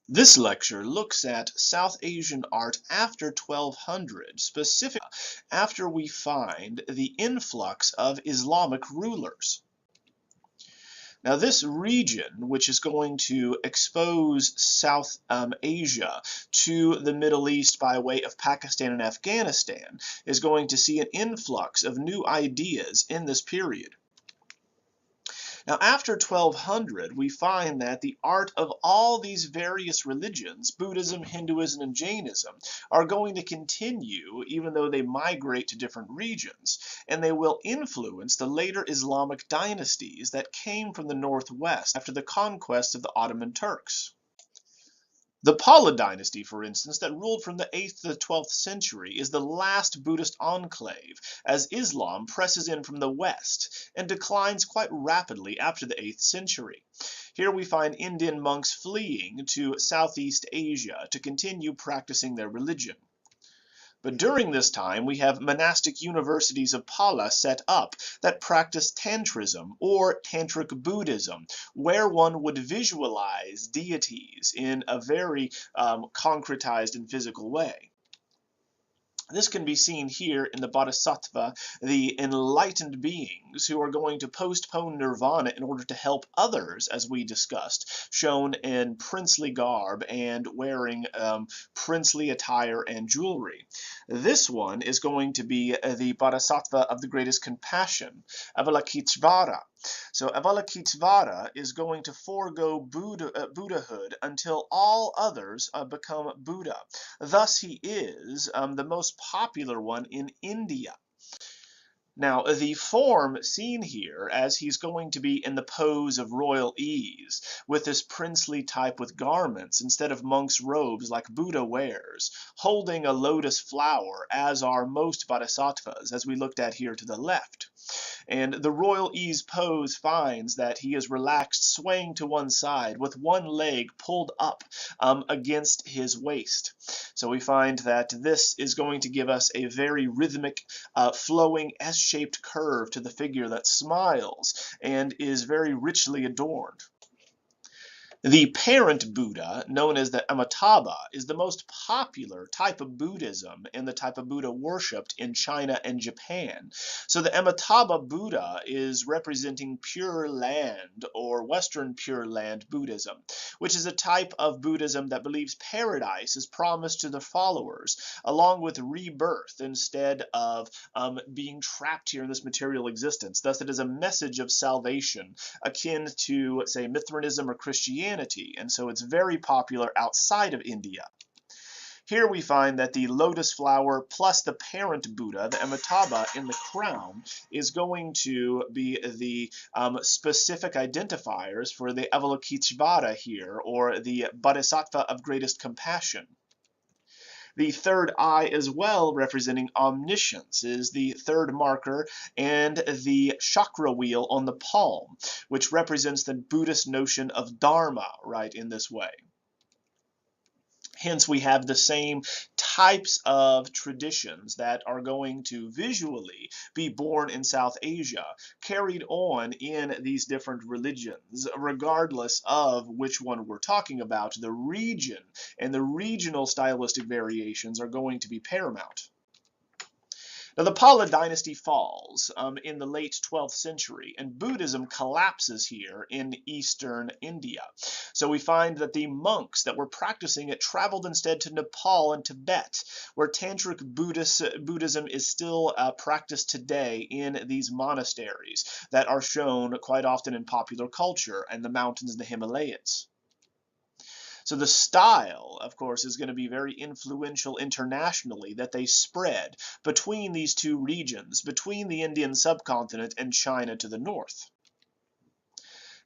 This lecture looks at South Asian art after 1200, specifically after we find the influx of Islamic rulers. Now, this region, which is going to expose South Asia to the Middle East by way of Pakistan and Afghanistan, is going to see an influx of new ideas in this period. Now, after 1200, we find that the art of all these various religions, Buddhism, Hinduism, and Jainism, are going to continue even though they migrate to different regions, and they will influence the later Islamic dynasties that came from the northwest after the conquest of the Ottoman Turks. The Pala dynasty, for instance, that ruled from the 8th to the 12th century, is the last Buddhist enclave, as Islam presses in from the west and declines quite rapidly after the 8th century. Here we find Indian monks fleeing to Southeast Asia to continue practicing their religion. But during this time, we have monastic universities of Pala set up that practice Tantrism or Tantric Buddhism, where one would visualize deities in a very concretized and physical way. This can be seen here in the Bodhisattva, the enlightened beings who are going to postpone nirvana in order to help others, as we discussed, shown in princely garb and wearing princely attire and jewelry. This one is going to be the Bodhisattva of the greatest compassion, Avalokiteshvara. So Avalokiteshvara is going to forego Buddhahood until all others become Buddha. Thus he is the most popular one in India. Now, the form seen here, as he's going to be in the pose of royal ease, with this princely type with garments instead of monk's robes like Buddha wears, holding a lotus flower, as are most bodhisattvas, as we looked at here to the left. And the royal ease pose finds that he is relaxed, swaying to one side, with one leg pulled up against his waist. So we find that this is going to give us a very rhythmic, flowing S-shaped curve to the figure that smiles and is very richly adorned. The parent Buddha, known as the Amitabha, is the most popular type of Buddhism and the type of Buddha worshipped in China and Japan. So the Amitabha Buddha is representing Pure Land or Western Pure Land Buddhism, which is a type of Buddhism that believes paradise is promised to the followers, along with rebirth instead of being trapped here in this material existence. Thus, it is a message of salvation, akin to, say, Mithraism or Christianity. And so it's very popular outside of India. Here we find that the lotus flower plus the parent Buddha, the Amitabha in the crown, is going to be the specific identifiers for the Avalokiteshvara here, or the Bodhisattva of greatest compassion. The third eye as well, representing omniscience, is the third marker, and the chakra wheel on the palm, which represents the Buddhist notion of dharma, right, in this way. Hence, we have the same types of traditions that are going to visually be born in South Asia, carried on in these different religions, regardless of which one we're talking about. The region and the regional stylistic variations are going to be paramount. Now, the Pala dynasty falls in the late 12th century, and Buddhism collapses here in eastern India. So we find that the monks that were practicing it traveled instead to Nepal and Tibet, where Tantric Buddhism is still practiced today in these monasteries that are shown quite often in popular culture and the mountains in the Himalayas. So the style, of course, is going to be very influential internationally, that they spread between these two regions, between the Indian subcontinent and China to the north.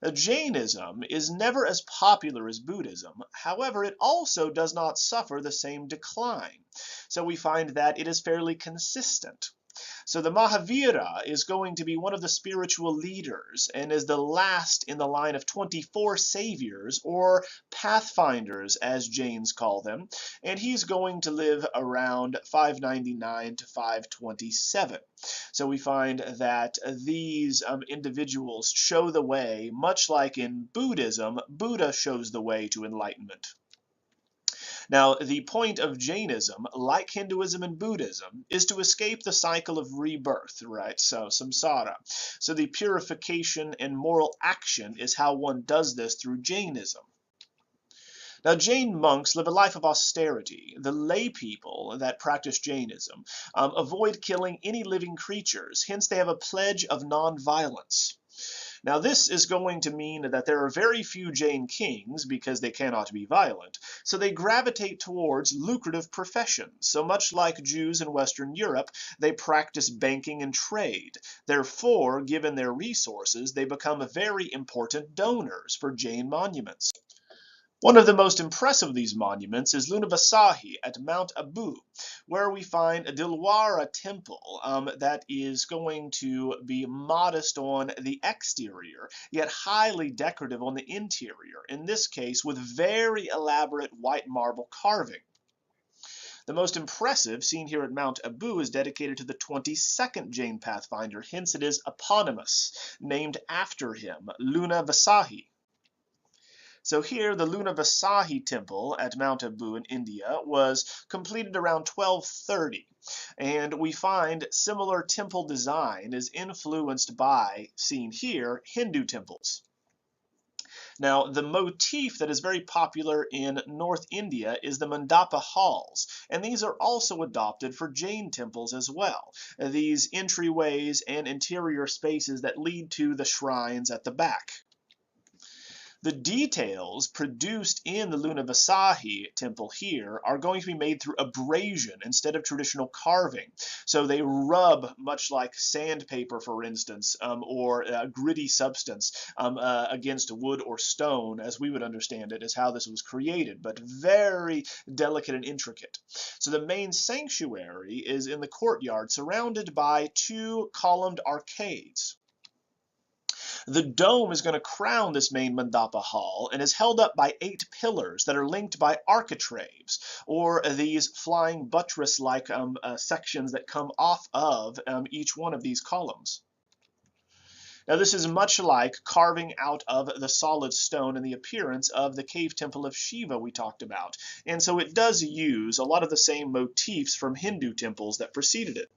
Now, Jainism is never as popular as Buddhism. However, it also does not suffer the same decline. So we find that it is fairly consistent. So the Mahavira is going to be one of the spiritual leaders and is the last in the line of 24 saviors, or pathfinders as Jains call them, and he's going to live around 599 to 527. So we find that these individuals show the way, much like in Buddhism, Buddha shows the way to enlightenment. Now, the point of Jainism, like Hinduism and Buddhism, is to escape the cycle of rebirth, right? So, samsara. So, the purification and moral action is how one does this through Jainism. Now, Jain monks live a life of austerity. The lay people that practice Jainism avoid killing any living creatures, hence they have a pledge of non-violence. Now, this is going to mean that there are very few Jain kings because they cannot be violent, so they gravitate towards lucrative professions. So much like Jews in Western Europe, they practice banking and trade. Therefore, given their resources, they become very important donors for Jain monuments. One of the most impressive of these monuments is Luna Vaisakhi at Mount Abu, where we find a Dilwara temple that is going to be modest on the exterior, yet highly decorative on the interior, in this case with very elaborate white marble carving. The most impressive, seen here at Mount Abu, is dedicated to the 22nd Jain Pathfinder, hence it is eponymous, named after him, Luna Vaisakhi. So here, the Luna Vaisakhi temple at Mount Abu in India was completed around 1230, and we find similar temple design is influenced by, seen here, Hindu temples. Now, the motif that is very popular in North India is the mandapa halls, and these are also adopted for Jain temples as well. These entryways and interior spaces that lead to the shrines at the back. The details produced in the Luna Vaisakhi temple here are going to be made through abrasion instead of traditional carving. So they rub, much like sandpaper, for instance, or gritty substance against wood or stone, as we would understand it, is how this was created, but very delicate and intricate. So the main sanctuary is in the courtyard, surrounded by two columned arcades. The dome is going to crown this main mandapa hall and is held up by 8 pillars that are linked by architraves, or these flying buttress-like sections that come off of each one of these columns. Now, this is much like carving out of the solid stone in the appearance of the cave temple of Shiva we talked about, and so it does use a lot of the same motifs from Hindu temples that preceded it.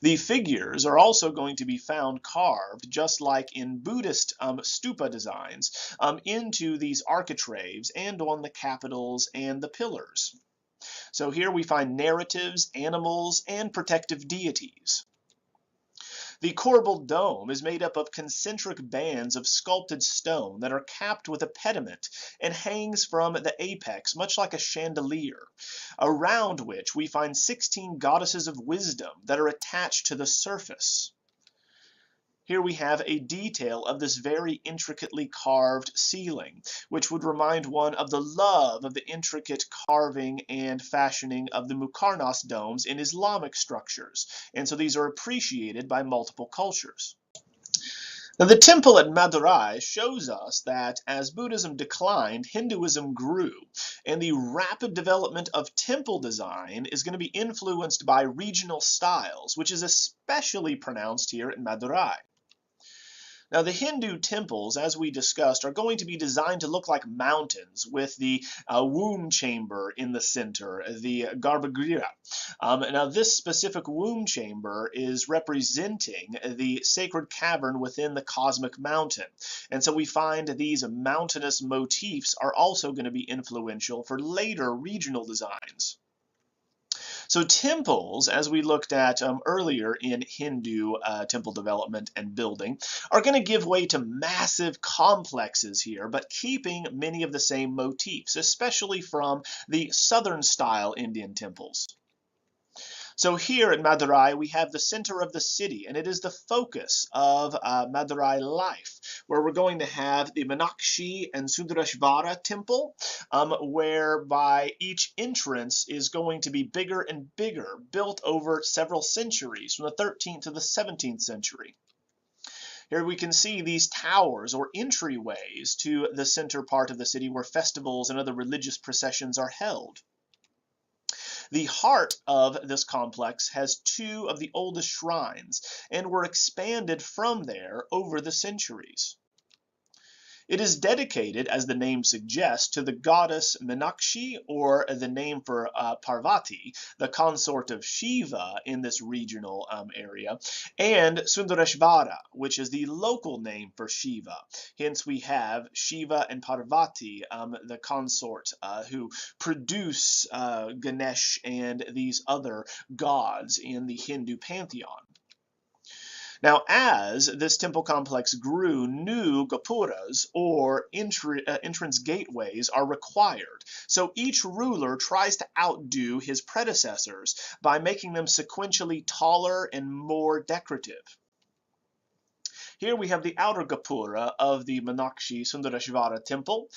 The figures are also going to be found carved, just like in Buddhist stupa designs, into these architraves and on the capitals and the pillars. So here we find narratives, animals, and protective deities. The corbelled dome is made up of concentric bands of sculpted stone that are capped with a pediment and hangs from the apex, much like a chandelier, around which we find 16 goddesses of wisdom that are attached to the surface. Here we have a detail of this very intricately carved ceiling, which would remind one of the love of the intricate carving and fashioning of the Muqarnas domes in Islamic structures, and so these are appreciated by multiple cultures. Now, the temple at Madurai shows us that as Buddhism declined, Hinduism grew, and the rapid development of temple design is going to be influenced by regional styles, which is especially pronounced here at Madurai. Now, the Hindu temples, as we discussed, are going to be designed to look like mountains with the womb chamber in the center, the Garbhagriha. Now, this specific womb chamber is representing the sacred cavern within the cosmic mountain. And so we find these mountainous motifs are also going to be influential for later regional designs. So temples, as we looked at earlier in Hindu temple development and building, are going to give way to massive complexes here, but keeping many of the same motifs, especially from the southern style Indian temples. So here at Madurai, we have the center of the city, and it is the focus of Madurai life, where we're going to have the Meenakshi and Sundareshvara temple, whereby each entrance is going to be bigger and bigger, built over several centuries, from the 13th to the 17th century. Here we can see these towers or entryways to the center part of the city where festivals and other religious processions are held. The heart of this complex has 2 of the oldest shrines and were expanded from there over the centuries. It is dedicated, as the name suggests, to the goddess Meenakshi, or the name for Parvati, the consort of Shiva in this regional area, and Sundareshvara, which is the local name for Shiva. Hence we have Shiva and Parvati, the consort who produce Ganesh and these other gods in the Hindu pantheon. Now, as this temple complex grew, new gopuras, or entrance gateways, are required. So each ruler tries to outdo his predecessors by making them sequentially taller and more decorative. Here we have the outer gopura of the Meenakshi Sundareshvara temple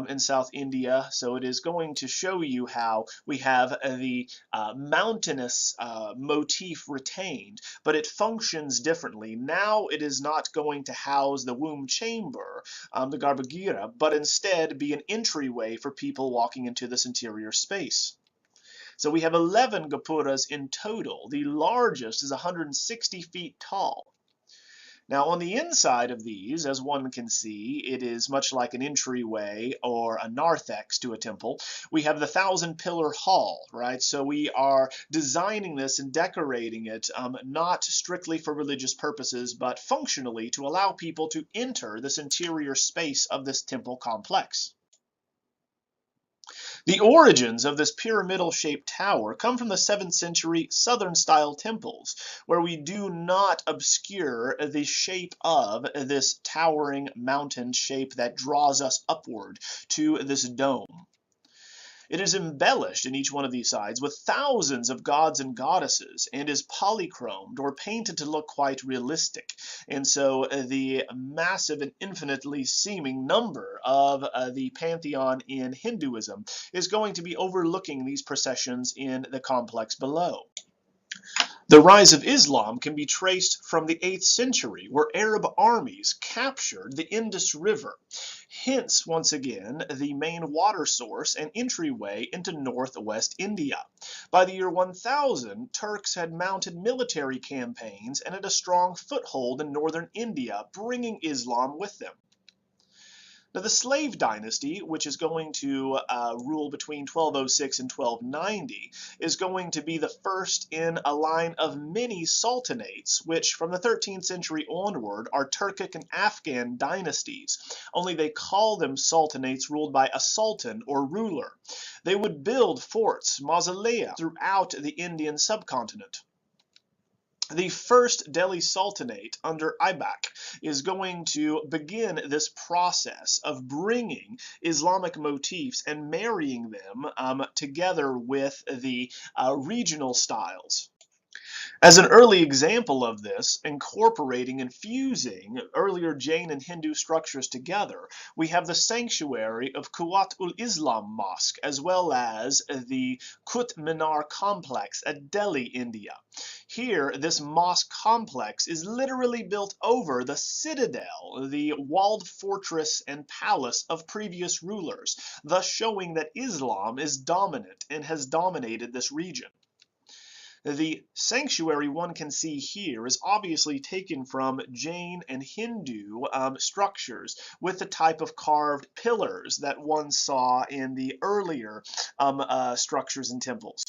in South India. So it is going to show you how we have the mountainous motif retained, but it functions differently. Now it is not going to house the womb chamber, the Garbhagriha, but instead be an entryway for people walking into this interior space. So we have 11 gopuras in total. The largest is 160 feet tall. Now, on the inside of these, as one can see, it is much like an entryway or a narthex to a temple. We have the 1,000-pillar hall, right? So we are designing this and decorating it not strictly for religious purposes, but functionally to allow people to enter this interior space of this temple complex. The origins of this pyramidal-shaped tower come from the 7th century Southern-style temples, where we do not obscure the shape of this towering mountain shape that draws us upward to this dome. It is embellished in each one of these sides with thousands of gods and goddesses and is polychromed or painted to look quite realistic. And so the massive and infinitely seeming number of the pantheon in Hinduism is going to be overlooking these processions in the complex below. The rise of Islam can be traced from the 8th century, where Arab armies captured the Indus River. Hence, once again, the main water source and entryway into northwest India. By the year 1000, Turks had mounted military campaigns and had a strong foothold in northern India, bringing Islam with them. Now, the slave dynasty, which is going to rule between 1206 and 1290, is going to be the first in a line of many sultanates, which from the 13th century onward are Turkic and Afghan dynasties, only they call them sultanates ruled by a sultan or ruler. They would build forts, mausolea throughout the Indian subcontinent. The first Delhi Sultanate under Aibak is going to begin this process of bringing Islamic motifs and marrying them together with the regional styles. As an early example of this, incorporating and fusing earlier Jain and Hindu structures together, we have the sanctuary of Quwat-ul-Islam Mosque, as well as the Qutb Minar complex at Delhi, India. Here, this mosque complex is literally built over the citadel, the walled fortress and palace of previous rulers, thus showing that Islam is dominant and has dominated this region. The sanctuary one can see here is obviously taken from Jain and Hindu structures with the type of carved pillars that one saw in the earlier structures and temples.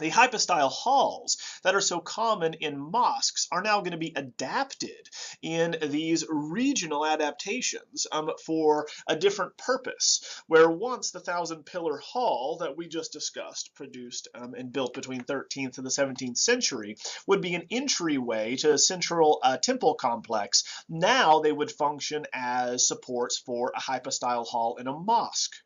The hypostyle halls that are so common in mosques are now going to be adapted in these regional adaptations for a different purpose, where once the 1,000-pillar hall that we just discussed, produced and built between 13th and the 17th century, would be an entryway to a central temple complex. Now they would function as supports for a hypostyle hall in a mosque.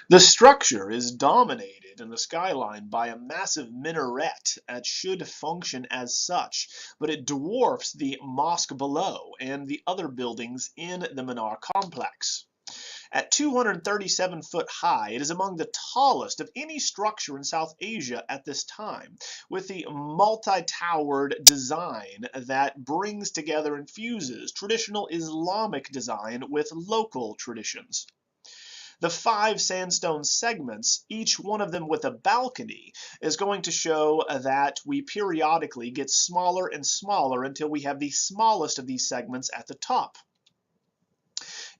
The structure is dominated in the skyline by a massive minaret that should function as such, but it dwarfs the mosque below and the other buildings in the Minar complex. At 237 foot high, it is among the tallest of any structure in South Asia at this time, with the multi-towered design that brings together and fuses traditional Islamic design with local traditions. The 5 sandstone segments, each one of them with a balcony, is going to show that we periodically get smaller and smaller until we have the smallest of these segments at the top.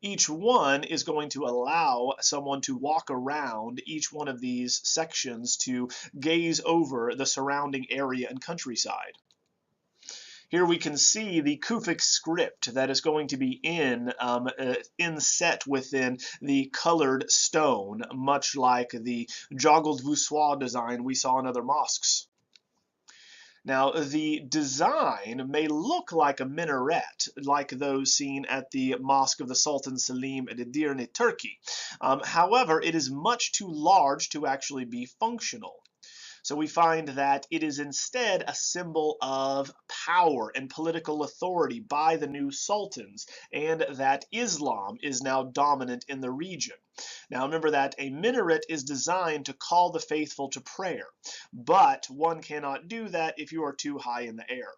Each one is going to allow someone to walk around each one of these sections to gaze over the surrounding area and countryside. Here we can see the Kufic script that is going to be inset within the colored stone, much like the joggled voussoir design we saw in other mosques. Now, the design may look like a minaret, like those seen at the Mosque of the Sultan Selim at Edirne, Turkey. However, it is much too large to actually be functional. So we find that it is instead a symbol of power and political authority by the new sultans, and that Islam is now dominant in the region. Now remember that a minaret is designed to call the faithful to prayer, but one cannot do that if you are too high in the air.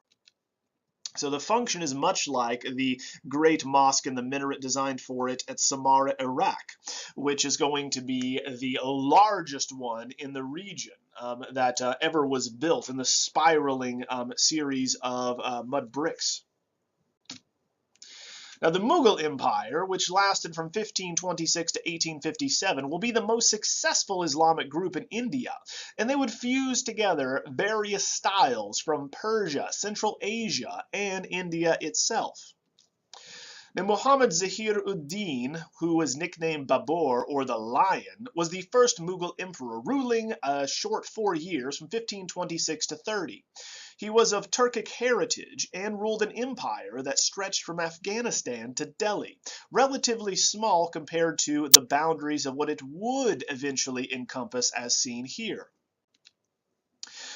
So the function is much like the great mosque and the minaret designed for it at Samarra, Iraq, which is going to be the largest one in the region that ever was built in the spiraling series of mud bricks. Now, the Mughal Empire, which lasted from 1526 to 1857, will be the most successful Islamic group in India, and they would fuse together various styles from Persia, Central Asia, and India itself. Now, Muhammad Zahir-ud-Din, who was nicknamed Babur, or the Lion, was the first Mughal emperor, ruling a short 4 years from 1526 to 30. He was of Turkic heritage and ruled an empire that stretched from Afghanistan to Delhi, relatively small compared to the boundaries of what it would eventually encompass as seen here.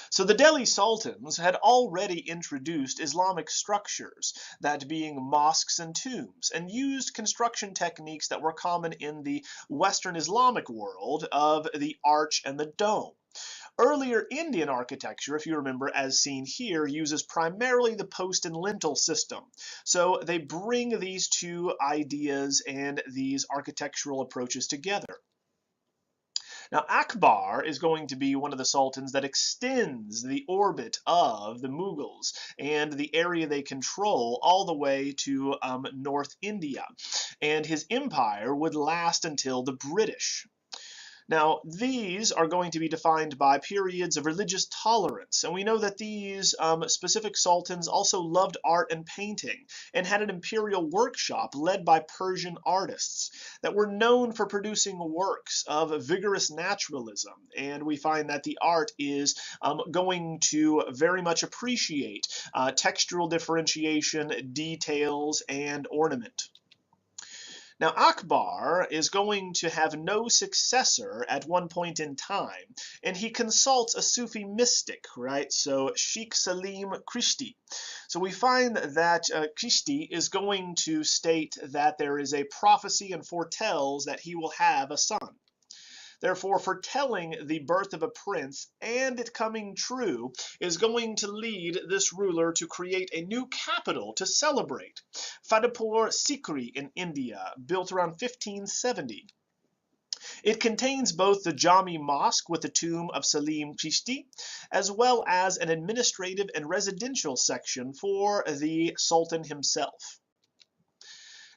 So the Delhi Sultans had already introduced Islamic structures, that being mosques and tombs, and used construction techniques that were common in the Western Islamic world of the arch and the dome. Earlier Indian architecture, if you remember, as seen here, uses primarily the post and lintel system. So they bring these two ideas and these architectural approaches together. Now, Akbar is going to be one of the sultans that extends the orbit of the Mughals and the area they control all the way to North India. And his empire would last until the British. Now, these are going to be defined by periods of religious tolerance, and we know that these specific sultans also loved art and painting, and had an imperial workshop led by Persian artists that were known for producing works of vigorous naturalism, and we find that the art is going to very much appreciate textural differentiation, details, and ornament. Now, Akbar is going to have no successor at one point in time, and he consults a Sufi mystic, right? So Sheikh Salim Chishti. So we find that Chishti is going to state that there is a prophecy and foretells that he will have a son. Therefore, foretelling the birth of a prince and it coming true is going to lead this ruler to create a new capital to celebrate, Fatehpur Sikri in India, built around 1570. It contains both the Jami Mosque with the tomb of Salim Chishti, as well as an administrative and residential section for the Sultan himself.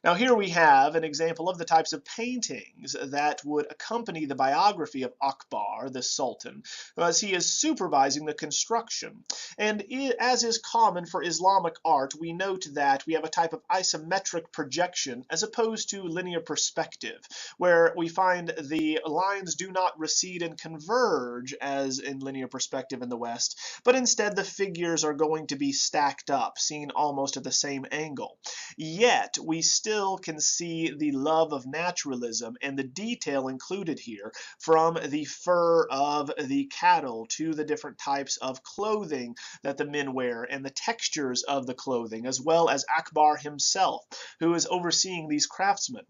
Now here we have an example of the types of paintings that would accompany the biography of Akbar, the Sultan, as he is supervising the construction. And as is common for Islamic art, we note that we have a type of isometric projection as opposed to linear perspective, where we find the lines do not recede and converge as in linear perspective in the West, but instead the figures are going to be stacked up, seen almost at the same angle. Yet we still can see the love of naturalism and the detail included here, from the fur of the cattle to the different types of clothing that the men wear and the textures of the clothing, as well as Akbar himself, who is overseeing these craftsmen.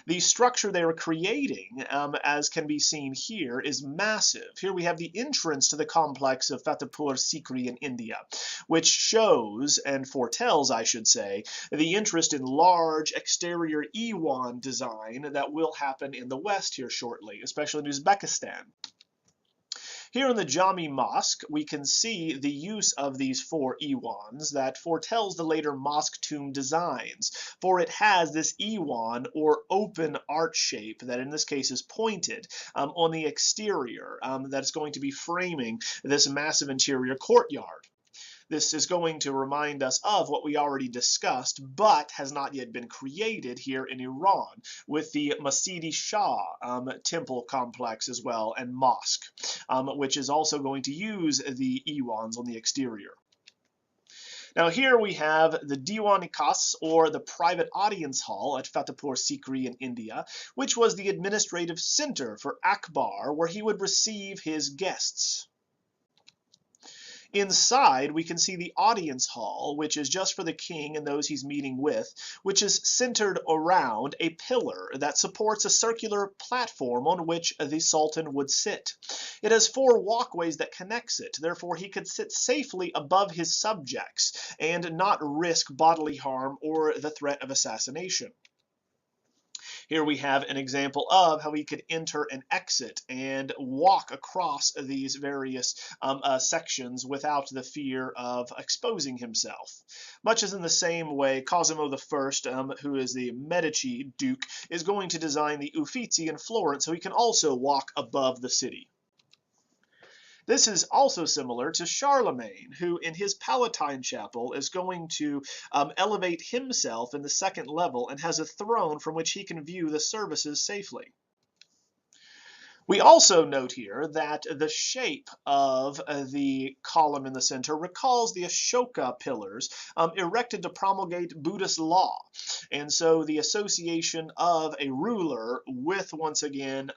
The structure they are creating, as can be seen here, is massive. Here we have the entrance to the complex of Fatehpur Sikri in India, which shows, and foretells, I should say, the interest in large exterior Iwan design that will happen in the West here shortly, especially in Uzbekistan. Here in the Jami Mosque, we can see the use of these 4 iwans that foretells the later mosque tomb designs, for it has this iwan, or open arch shape, that in this case is pointed on the exterior, that's going to be framing this massive interior courtyard. This is going to remind us of what we already discussed, but has not yet been created here in Iran, with the Masjid Shah temple complex as well, and mosque, which is also going to use the iwans on the exterior. Now here we have the Diwan-i-Khas, or the private audience hall at Fatehpur Sikri in India, which was the administrative center for Akbar, where he would receive his guests. Inside, we can see the audience hall, which is just for the king and those he's meeting with, which is centered around a pillar that supports a circular platform on which the sultan would sit. It has 4 walkways that connects it, therefore he could sit safely above his subjects and not risk bodily harm or the threat of assassination. Here we have an example of how he could enter and exit and walk across these various sections without the fear of exposing himself. Much as in the same way, Cosimo I, who is the Medici Duke, is going to design the Uffizi in Florence so he can also walk above the city. This is also similar to Charlemagne, who in his Palatine Chapel is going to elevate himself in the 2nd level and has a throne from which he can view the services safely. We also note here that the shape of the column in the center recalls the Ashoka pillars erected to promulgate Buddhist law. And so the association of a ruler with, once again,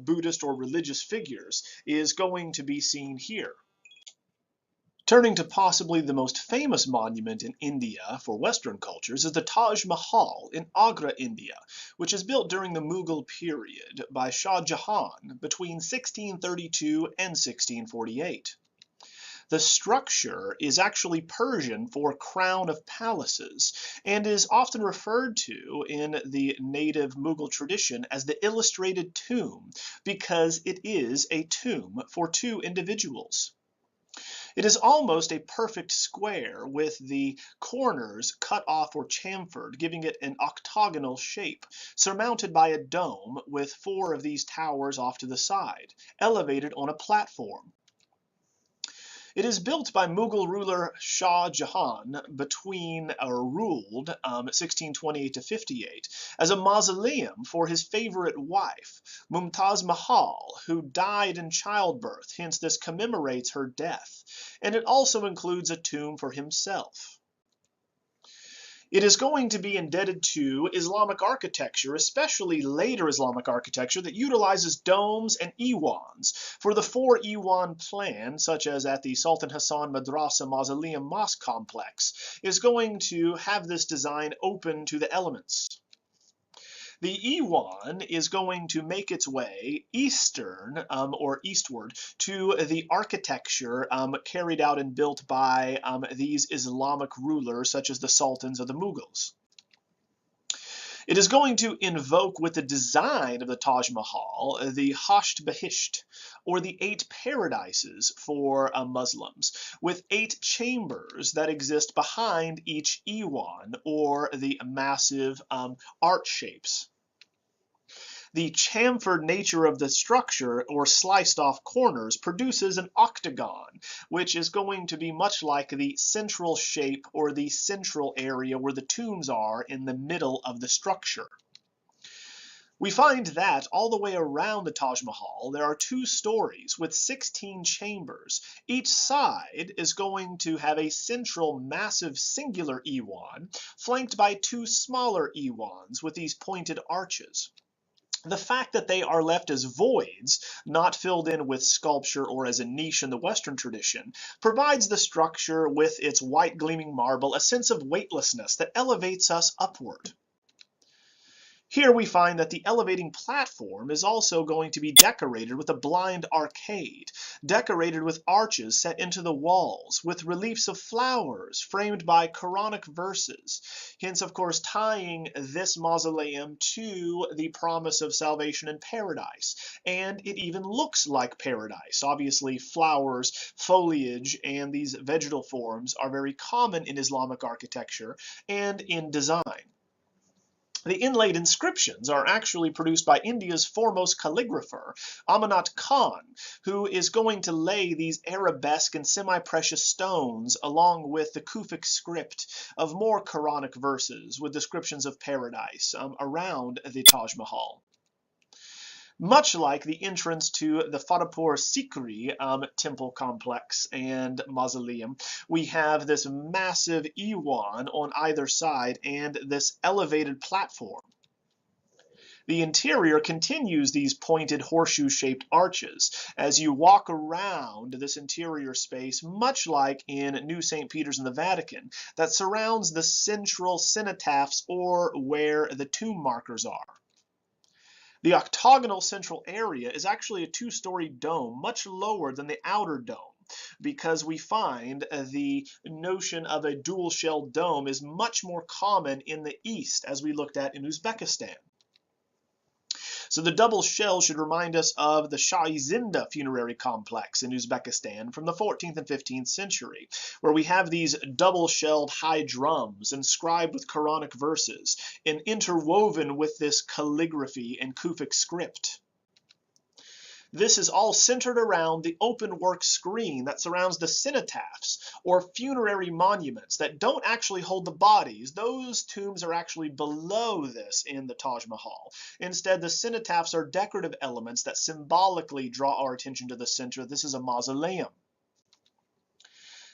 Buddhist or religious figures is going to be seen here. Turning to possibly the most famous monument in India for Western cultures is the Taj Mahal in Agra, India, which is built during the Mughal period by Shah Jahan between 1632 and 1648. The structure is actually Persian for crown of palaces and is often referred to in the native Mughal tradition as the illustrated tomb because it is a tomb for 2 individuals. It is almost a perfect square with the corners cut off or chamfered, giving it an octagonal shape, surmounted by a dome with 4 of these towers off to the side, elevated on a platform. It is built by Mughal ruler Shah Jahan ruled 1628 to 58 as a mausoleum for his favorite wife, Mumtaz Mahal, who died in childbirth, hence this commemorates her death, and it also includes a tomb for himself. It is going to be indebted to Islamic architecture, especially later Islamic architecture that utilizes domes and iwans. For the 4 iwan plan, such as at the Sultan Hassan Madrasa Mausoleum Mosque Complex, is going to have this design open to the elements. The iwan is going to make its way eastward to the architecture carried out and built by these Islamic rulers such as the sultans of the Mughals. It is going to invoke with the design of the Taj Mahal the Hasht Bahisht, or the 8 paradises for Muslims, with 8 chambers that exist behind each iwan, or the massive arch shapes. The chamfered nature of the structure, or sliced off corners, produces an octagon, which is going to be much like the central shape or the central area where the tombs are in the middle of the structure. We find that all the way around the Taj Mahal, there are 2 stories with 16 chambers. Each side is going to have a central massive singular iwan, flanked by 2 smaller iwans with these pointed arches. The fact that they are left as voids, not filled in with sculpture or as a niche in the Western tradition, provides the structure with its white gleaming marble a sense of weightlessness that elevates us upward. Here we find that the elevating platform is also going to be decorated with a blind arcade, decorated with arches set into the walls, with reliefs of flowers framed by Quranic verses, hence of course tying this mausoleum to the promise of salvation in paradise. And it even looks like paradise. Obviously, flowers, foliage, and these vegetal forms are very common in Islamic architecture and in design. The inlaid inscriptions are actually produced by India's foremost calligrapher, Amanat Khan, who is going to lay these arabesque and semi-precious stones along with the Kufic script of more Quranic verses with descriptions of paradise around the Taj Mahal. Much like the entrance to the Fatehpur Sikri temple complex and mausoleum, we have this massive Iwan on either side and this elevated platform. The interior continues these pointed horseshoe-shaped arches as you walk around this interior space, much like in New St. Peter's in the Vatican, that surrounds the central cenotaphs or where the tomb markers are. The octagonal central area is actually a two-story dome, much lower than the outer dome, because we find the notion of a dual-shelled dome is much more common in the East, as we looked at in Uzbekistan. So the double shell should remind us of the Shah-i-Zinda funerary complex in Uzbekistan from the 14th and 15th century, where we have these double-shelled high drums inscribed with Quranic verses and interwoven with this calligraphy and Kufic script. This is all centered around the open work screen that surrounds the cenotaphs, or funerary monuments that don't actually hold the bodies. Those tombs are actually below this in the Taj Mahal. Instead, the cenotaphs are decorative elements that symbolically draw our attention to the center. This is a mausoleum.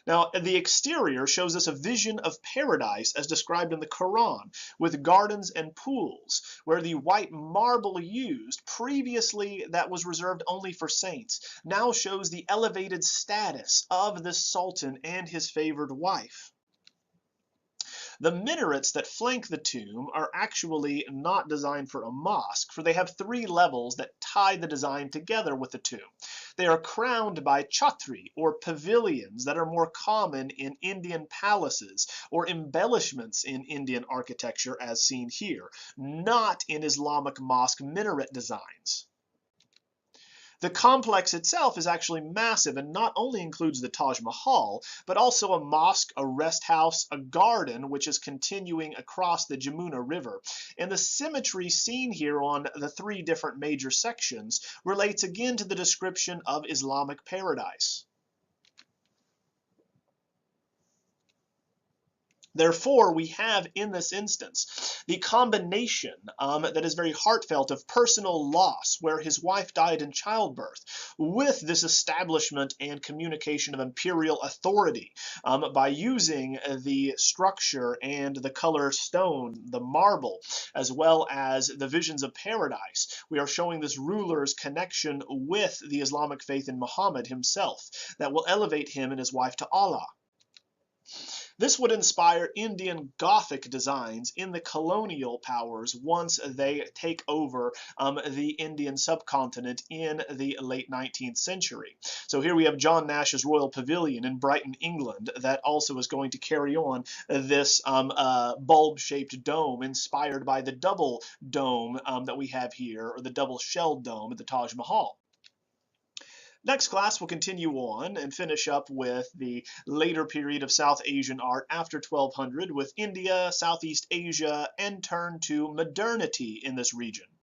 Now, the exterior shows us a vision of paradise as described in the Quran, with gardens and pools, where the white marble used previously that was reserved only for saints now shows the elevated status of the sultan and his favored wife. The minarets that flank the tomb are actually not designed for a mosque, for they have three levels that tie the design together with the tomb. They are crowned by chhatri, or pavilions, that are more common in Indian palaces or embellishments in Indian architecture as seen here, not in Islamic mosque minaret designs. The complex itself is actually massive and not only includes the Taj Mahal, but also a mosque, a rest house, a garden, which is continuing across the Jamuna River. And the symmetry seen here on the three different major sections relates again to the description of Islamic paradise. Therefore, we have in this instance the combination that is very heartfelt of personal loss, where his wife died in childbirth, with this establishment and communication of imperial authority by using the structure and the color stone, the marble, as well as the visions of paradise. We are showing this ruler's connection with the Islamic faith in Muhammad himself that will elevate him and his wife to Allah. This would inspire Indian Gothic designs in the colonial powers once they take over the Indian subcontinent in the late 19th century. So here we have John Nash's Royal Pavilion in Brighton, England, that also is going to carry on this bulb-shaped dome inspired by the double dome that we have here, or the double-shelled dome at the Taj Mahal. Next class, we'll continue on and finish up with the later period of South Asian art after 1200 with India, Southeast Asia, and turn to modernity in this region.